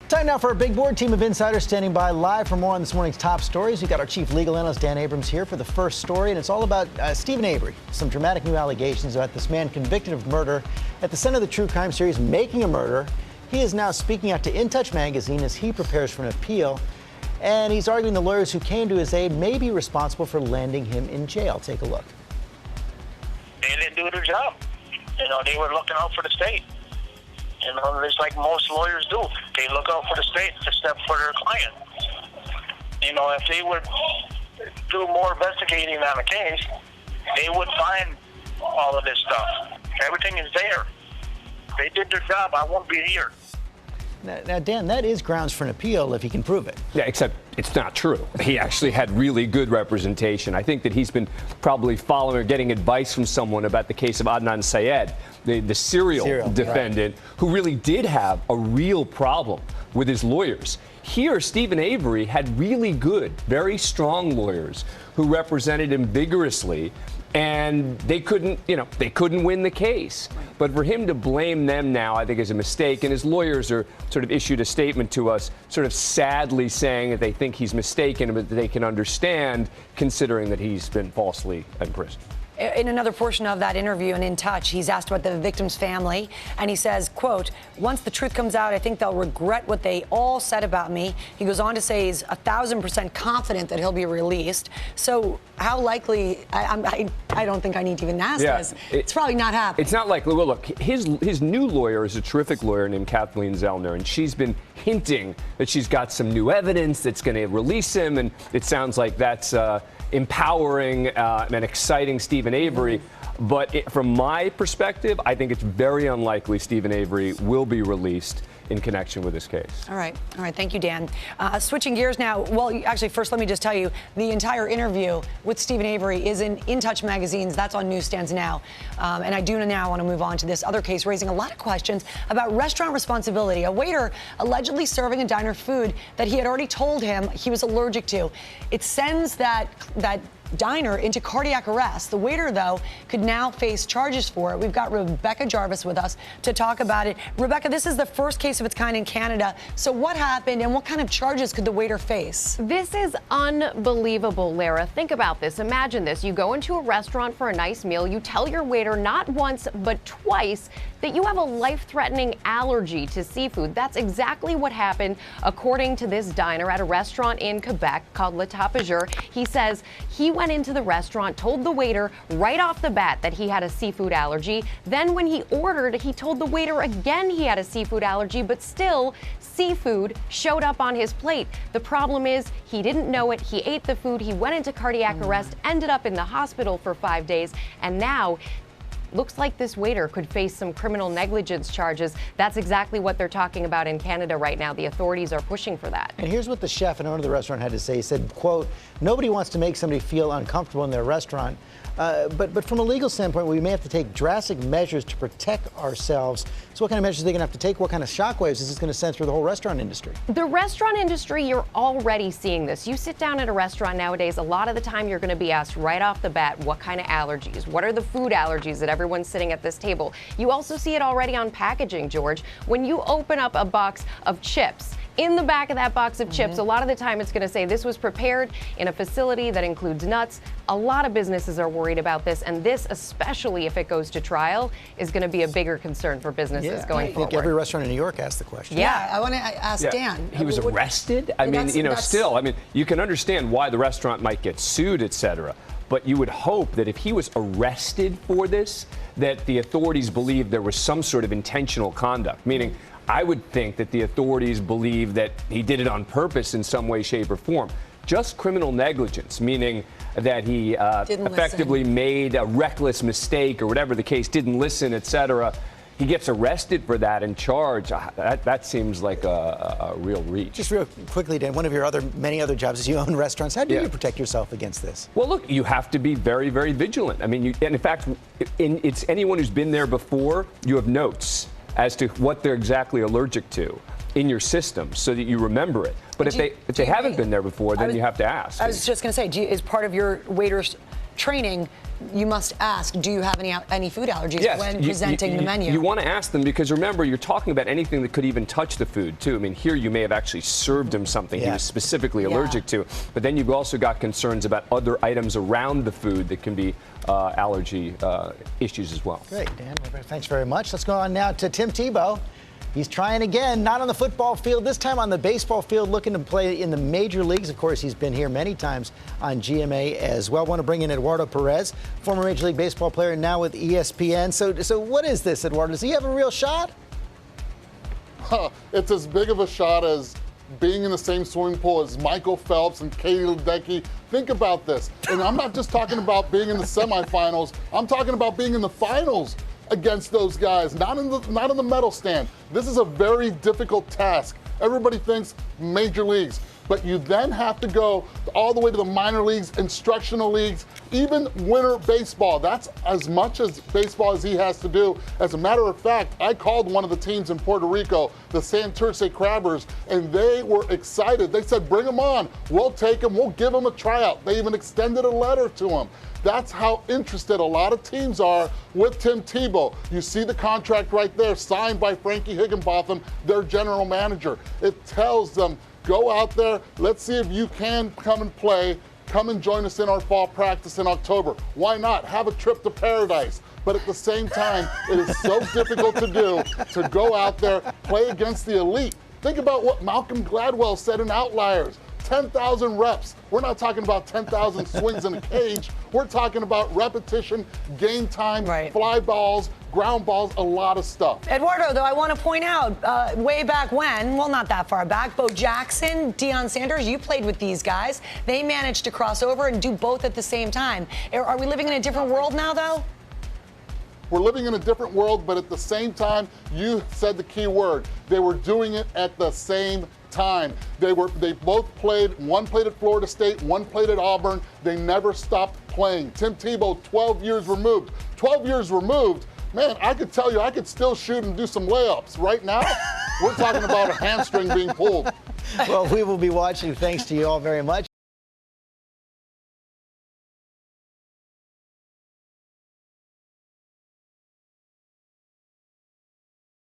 Time now for a big board. Team of insiders standing by live for more on this morning's top stories. We've got our chief legal analyst, Dan Abrams, here for the first story, and it's all about Stephen Avery. Some dramatic new allegations about this man convicted of murder at the center of the true crime series, Making a Murder. He is now speaking out to In Touch magazine as he prepares for an appeal, and he's arguing the lawyers who came to his aid may be responsible for landing him in jail. Take a look. They didn't do their job. They were looking out for the state. It's like most lawyers do. They look out for the state to step for their client. If they would do more investigating on the case, they would find all of this stuff. Everything is there. If they did their job, I won't be here. Now, Dan, that is grounds for an appeal if he can prove it. Yeah, except it's not true. He actually had really good representation. I think that he's been probably following or getting advice from someone about the case of Adnan Syed, the serial defendant, who really did have a real problem with his lawyers. Here, Stephen Avery had really good, very strong lawyers who represented him vigorously, and they couldn't win the case. But for him to blame them now, I think, is a mistake. And his lawyers are sort of issued a statement to us, sort of sadly saying that they think he's mistaken, but that they can understand, considering that he's been falsely imprisoned. In another portion of that interview and In Touch, he's asked about the victim's family, and he says, quote, "Once the truth comes out, I think they'll regret what they all said about me." He goes on to say he's 1,000% confident that he'll be released. So how likely, I don't think I need to even ask this. It's probably not happening. It's not likely. Well, look, his new lawyer is a terrific lawyer named Kathleen Zellner, and she's been hinting that she's got some new evidence that's going to release him, and it sounds like that's empowering and exciting Stephen Avery. But from my perspective, I think it's very unlikely Stephen Avery will be released in connection with this case. All right. Thank you, Dan. Switching gears now. Well, actually, first, let me just tell you, the entire interview with Stephen Avery is in Touch magazines. That's on newsstands now. And I do now want to move on to this other case, raising a lot of questions about restaurant responsibility. A waiter allegedly serving a diner food that he had already told him he was allergic to. It sends that diner into cardiac arrest. The waiter, though, could now face charges for it. We've got Rebecca Jarvis with us to talk about it. Rebecca, this is the first case of its kind in Canada. So what happened and what kind of charges could the waiter face? This is unbelievable, Lara. Think about this. Imagine this. You go into a restaurant for a nice meal. You tell your waiter not once but twice that you have a life-threatening allergy to seafood. That's exactly what happened, according to this diner at a restaurant in Quebec called Le Tapageur. He says he went into the restaurant, told the waiter right off the bat that he had a seafood allergy. Then when he ordered, he told the waiter again he had a seafood allergy, but still seafood showed up on his plate. The problem is he didn't know it. He ate the food. He went into cardiac arrest, ended up in the hospital for 5 days, and now looks like this waiter could face some criminal negligence charges. That's exactly what they're talking about in Canada right now. The authorities are pushing for that. And here's what the chef and owner of the restaurant had to say. He said, quote, "Nobody wants to make somebody feel uncomfortable in their restaurant. But from a legal standpoint, we may have to take drastic measures to protect ourselves." So what kind of measures are they going to have to take? What kind of shockwaves is this going to send through the whole restaurant industry? The restaurant industry, you're already seeing this. You sit down at a restaurant nowadays, a lot of the time you're going to be asked right off the bat, what kind of allergies? What are the food allergies that everyone's sitting at this table? You also see it already on packaging, George. When you open up a box of chips, in the back of that box of chips, a lot of the time it's going to say this was prepared in a facility that includes nuts. A lot of businesses are worried about this, and this, especially if it goes to trial, is going to be a bigger concern for businesses going forward. I think every restaurant in New York asked the question. Yeah, I want to ask Dan. He was arrested? I mean, you can understand why the restaurant might get sued, et cetera. But you would hope that if he was arrested for this, that the authorities believed there was some sort of intentional conduct, meaning I would think that the authorities believe that he did it on purpose in some way, shape, or form. Just criminal negligence, meaning that he effectively made a reckless mistake or whatever the case, didn't listen, et cetera. He gets arrested for that and charged. That seems like a real reach. Just real quickly, Dan, one of your many other jobs is you own restaurants. How do you protect yourself against this? Well, look, you have to be very, very vigilant. I mean, and in fact, it's anyone who's been there before, you have notes as to what they're exactly allergic to in your system so that you remember it. But if they haven't been there before, then you have to ask. I was just going to say, is part of your waiter's training, you must ask, do you have any food allergies when presenting the menu? You want to ask them because, remember, you're talking about anything that could even touch the food, too. I mean, here you may have actually served him something he was specifically allergic to, but then you've also got concerns about other items around the food that can be allergy issues as well. Great, Dan. Thanks very much. Let's go on now to Tim Tebow. He's trying again, not on the football field, this time on the baseball field, looking to play in the major leagues. Of course, he's been here many times on GMA as well. Want to bring in Eduardo Perez, former Major League Baseball player, now with ESPN. So what is this, Eduardo? Does he have a real shot? It's as big of a shot as being in the same swimming pool as Michael Phelps and Katie Ledecky. Think about this. And I'm not just talking about being in the semifinals. I'm talking about being in the finals against those guys, not in the medal stand. This is a very difficult task. Everybody thinks major leagues, but you then have to go all the way to the minor leagues, instructional leagues, even winter baseball. That's as much as baseball as he has to do. As a matter of fact, I called one of the teams in Puerto Rico, the Santurce Crabbers, and they were excited. They said, bring him on. We'll take him. We'll give him a tryout. They even extended a letter to him. That's how interested a lot of teams are with Tim Tebow. You see the contract right there, signed by Frankie Higginbotham, their general manager. It tells them, go out there, let's see if you can come and play. Come and join us in our fall practice in October. Why not? Have a trip to paradise. But at the same time, it is so difficult to do to go out there, play against the elite. Think about what Malcolm Gladwell said in Outliers. 10,000 reps. We're not talking about 10,000 swings in a cage. We're talking about repetition, game time, fly balls, ground balls, a lot of stuff. Eduardo, though, I want to point out, way back when, well, not that far back, Bo Jackson, Deion Sanders, you played with these guys. They managed to cross over and do both at the same time. Are we living in a different world now, though? We're living in a different world, but at the same time, you said the key word. They were doing it at the same time. They both played. One played at Florida State, one played at Auburn. They never stopped playing. Tim Tebow, 12 years removed. 12 years removed, man, I could tell you I could still shoot and do some layups. Right now, we're talking about a hamstring being pulled. Well, we will be watching. Thanks to you all very much.